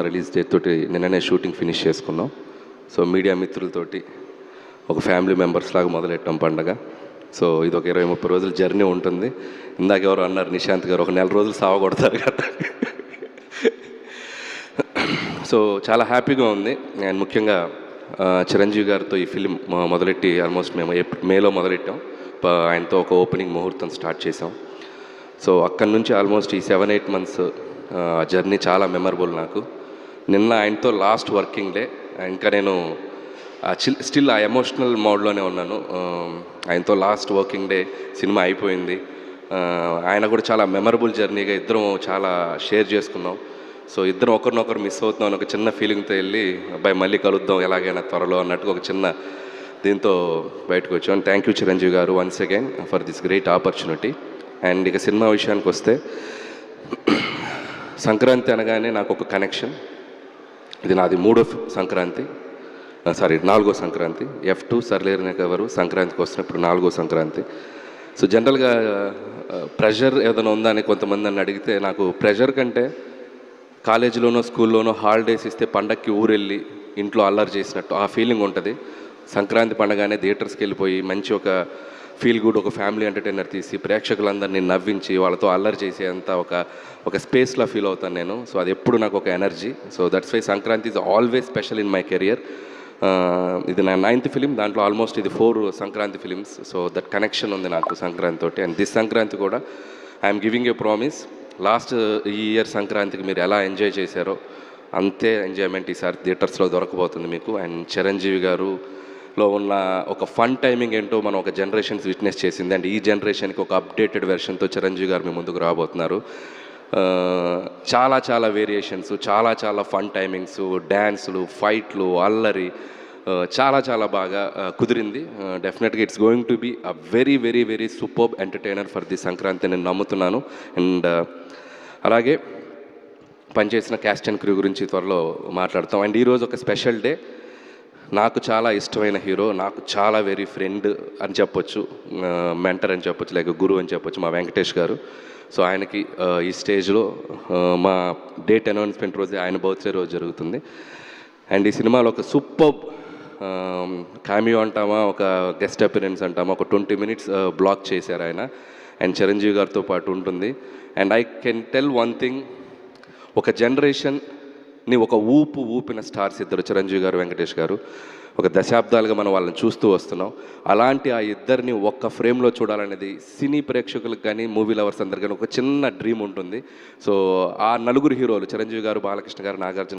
Release date తోటి నిన్ననే shooting finish చేసుకున్నాం. సో మీడియా మిత్రులతోటి ఒక ఫ్యామిలీ మెంబర్స్ లాగా మొదలెట్టాం పండగ. సో ఇది ఒక 20-30 రోజుల జర్నీ ఉంటుంది. ఇందాక ఎవరు అన్నారు, నిశాంత్ గారు, ఒక నెల రోజులు సావగొడతారు కదా. సో చాలా హ్యాపీగా ఉంది. అండ్ ముఖ్యంగా చిరంజీవి గారితో ఈ ఫిలిం మొదలెట్టి ఆల్మోస్ట్ మేము మేలో మొదలెట్టాం. ఆయనతో ఒక ఓపెనింగ్ ముహూర్తం స్టార్ట్ చేసాం. సో అక్కడి నుంచి ఆల్మోస్ట్ ఈ 7-8 మంత్స్ జర్నీ చాలా మెమరబుల్ నాకు. నిన్న ఆయనతో లాస్ట్ వర్కింగ్ డే. ఇంకా నేను స్టిల్ ఆ ఎమోషనల్ మోడ్లోనే ఉన్నాను. ఆయనతో లాస్ట్ వర్కింగ్ డే, సినిమా అయిపోయింది. ఆయన కూడా చాలా మెమరబుల్ జర్నీగా ఇద్దరం చాలా షేర్ చేసుకున్నాం. సో ఇద్దరం ఒకరినొకరు మిస్ అవుతున్నాం అని ఒక చిన్న ఫీలింగ్తో వెళ్ళి, అబ్బాయి మళ్ళీ కలుద్దాం ఎలాగైనా త్వరలో అన్నట్టుగా ఒక చిన్న దీంతో బయటకు వచ్చాం. థ్యాంక్ యూ చిరంజీవి గారు once again for this great opportunity. And ఇక సినిమా విషయానికి వస్తే, సంక్రాంతి అనగానే నాకు ఒక కనెక్షన్. ఇది నాది 4వ సంక్రాంతి, 4వ సంక్రాంతి. F2 సర్లేరునెవరు సంక్రాంతికి వస్తున్నప్పుడు 4వ సంక్రాంతి. సో జనరల్గా ప్రెషర్ ఏదైనా ఉందా అని కొంతమంది నన్ను అడిగితే, నాకు ప్రెషర్ కంటే కాలేజీలోనో స్కూల్లోనో హాలిడేస్ ఇస్తే పండక్కి ఊరెళ్ళి ఇంట్లో అల్లరి చేసినట్టు ఆ ఫీలింగ్ ఉంటుంది. సంక్రాంతి పండగానే థియేటర్స్కి వెళ్ళిపోయి మంచి ఒక ఫీల్ గుడ్ ఒక ఫ్యామిలీ ఎంటర్టైనర్ తీసి ప్రేక్షకులందరినీ నవ్వించి వాళ్ళతో అల్లరి చేసేంత ఒక స్పేస్లో ఫీల్ అవుతాను నేను. సో అది ఎప్పుడు నాకు ఒక energy. So that's why Sankranti is always special in my career. ఇది నా 9th ఫిలిం, దాంట్లో ఆల్మోస్ట్ ఇది 4 Sankranti films. So that connection ఉంది నాకు సంక్రాంతి తోటి. అండ్ దిస్ సంక్రాంతి కూడా I'm giving a promise. Last ఈ ఇయర్ సంక్రాంతికి మీరు ఎలా ఎంజాయ్ చేశారో అంతే ఎంజాయ్మెంట్ ఈసారి థియేటర్స్లో దొరకబోతుంది మీకు. అండ్ చిరంజీవి గారులో ఉన్న ఒక ఫన్ టైమింగ్ ఏంటో మనం ఒక జనరేషన్స్ విట్నెస్ చేసింది. అండ్ ఈ జనరేషన్కి ఒక అప్డేటెడ్ వెర్షన్తో చిరంజీవి గారు మీ ముందుకు రాబోతున్నారు. చాలా చాలా వేరియేషన్స్, చాలా ఫన్ టైమింగ్స్, డ్యాన్సులు, ఫైట్లు, అల్లరి, చాలా చాలా బాగా కుదిరింది. డెఫినెట్గా it's going to be a very very very superb entertainer for the Sankranti నేను నమ్ముతున్నాను. అండ్ అలాగే పనిచేసిన క్యాస్ట్ అండ్ క్రూ గురించి త్వరలో మాట్లాడతాం. అండ్ ఈరోజు ఒక స్పెషల్ డే. నాకు చాలా ఇష్టమైన హీరో, నాకు చాలా వెరీ ఫ్రెండ్ అని చెప్పొచ్చు, మెంటర్ అని చెప్పొచ్చు, లేక గురువు అని చెప్పొచ్చు, మా వెంకటేష్ గారు. సో ఆయనకి ఈ స్టేజ్లో మా డేట్ అనౌన్స్మెంట్ రోజే ఆయన బర్త్డే రోజు జరుగుతుంది. అండ్ ఈ సినిమాలో ఒక సూపర్బ్ క్యామియో అంటామా, ఒక గెస్ట్ అపిరెన్స్ అంటామా, ఒక 20 minutes బ్లాక్ చేశారు ఆయన. అండ్ చిరంజీవి గారితో పాటు ఉంటుంది. And I can tell one thing, ఒక జనరేషన్ని ఒక ఊపిన స్టార్స్ ఇద్దరు, చిరంజీవి గారు, వెంకటేష్ గారు. ఒక దశాబ్దాలుగా మనం వాళ్ళని చూస్తూ వస్తున్నాం. అలాంటి ఆ ఇద్దరిని ఒక్క ఫ్రేమ్లో చూడాలనేది సినీ ప్రేక్షకులకు కానీ మూవీ లవర్స్ అందరు కానీ ఒక చిన్న డ్రీమ్ ఉంటుంది. సో ఆ నలుగురు హీరోలు, చిరంజీవి గారు, బాలకృష్ణ గారు, నాగార్జున